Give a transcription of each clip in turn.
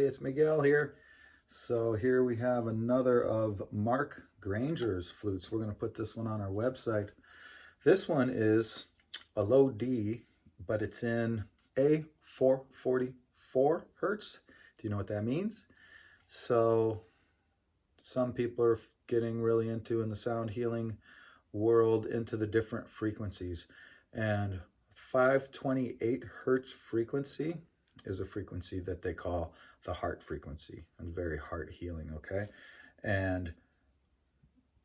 it's Miguel here. So here we have another of Mark Granger's flutes. We're going to put this one on our website. This one is a low D, but it's in A 444 hertz. Do you know what that means? So some people are getting really into, in the sound healing world, into the different frequencies. And 528 hertz frequency is a frequency that they call the heart frequency, and very heart healing, okay? And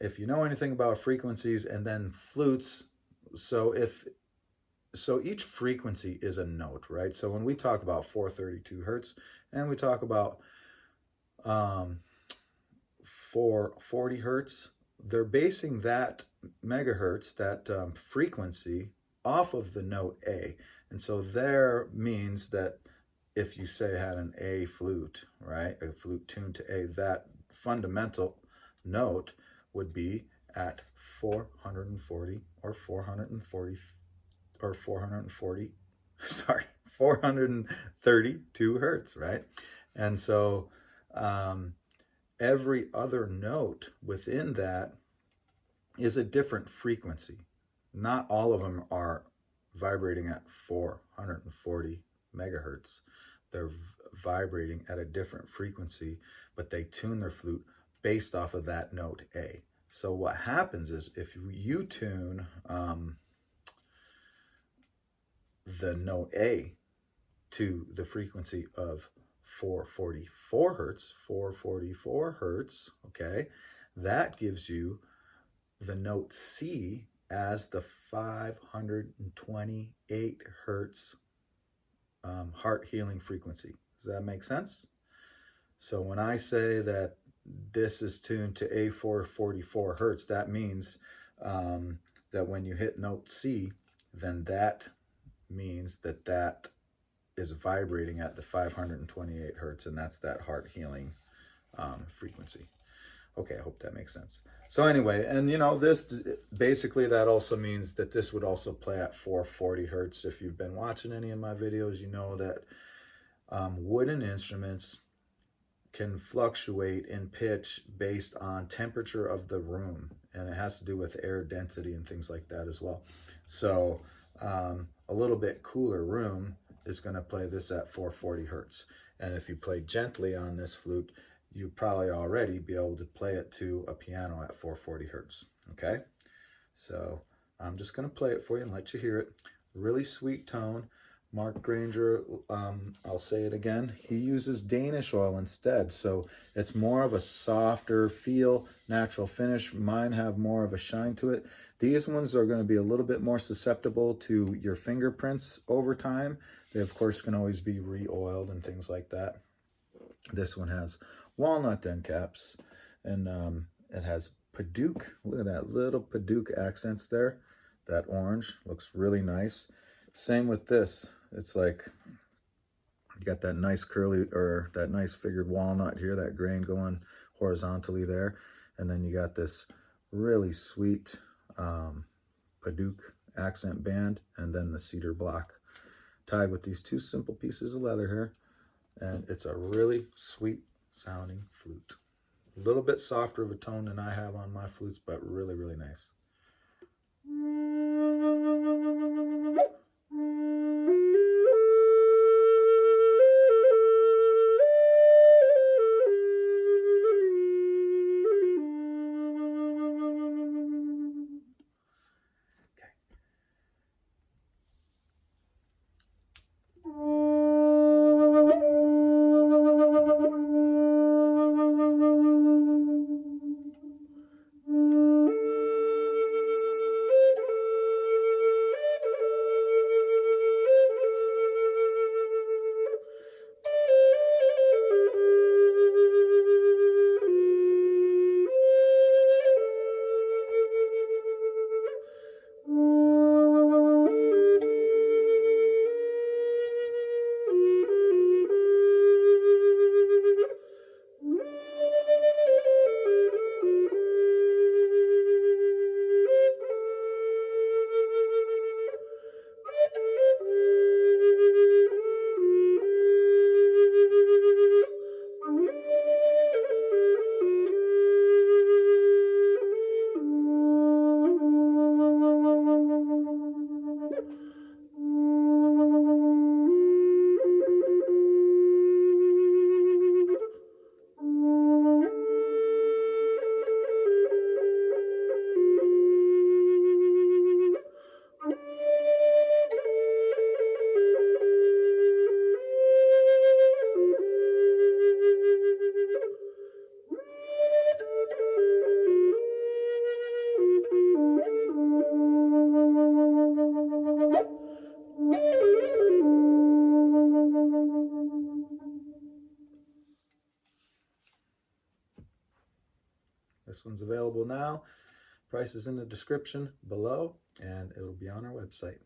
if you know anything about frequencies and then flutes, so each frequency is a note, right? So when we talk about 432 hertz and we talk about 440 hertz, they're basing that megahertz, that frequency, off of the note A. And so there means that if you say had an A flute, right, a flute tuned to A, that fundamental note would be at 440 or 440 or 440, sorry, 432 hertz, right? And so every other note within that is a different frequency. Not all of them are vibrating at 440 megahertz. They're vibrating at a different frequency, but they tune their flute based off of that note A. So what happens is, if you tune the note A to the frequency of 444 hertz, okay, that gives you the note C as the 528 hertz heart healing frequency. Does that make sense? So when I say that this is tuned to A444 hertz, that means that when you hit note C, then that means that that is vibrating at the 528 hertz, and that's that heart healing frequency. Okay, I hope that makes sense. So anyway, and you know, this basically, that also means that this would also play at 440 hertz. If you've been watching any of my videos, you know that wooden instruments can fluctuate in pitch based on temperature of the room, and it has to do with air density and things like that as well. So a little bit cooler room is going to play this at 440 hertz. And if you play gently on this flute, you probably already be able to play it to a piano at 440 hertz, okay? So I'm just going to play it for you and let you hear it. Really sweet tone. Mark Granger, I'll say it again, he uses Danish oil instead, so it's more of a softer feel, natural finish. Mine have more of a shine to it. These ones are going to be a little bit more susceptible to your fingerprints over time. They, of course, can always be re-oiled and things like that. This one has walnut end caps, and it has Paduke. Look at that little Paduke accents there. That orange looks really nice. Same with this. It's like you got that nice curly, or that nice figured walnut here, that grain going horizontally there. And then you got this really sweet Paduke accent band, and then the cedar block tied with these two simple pieces of leather here. And it's a really sweet sounding flute. A little bit softer of a tone than I have on my flutes, but really, really nice. This one's available now. Price is in the description below, and it'll be on our website.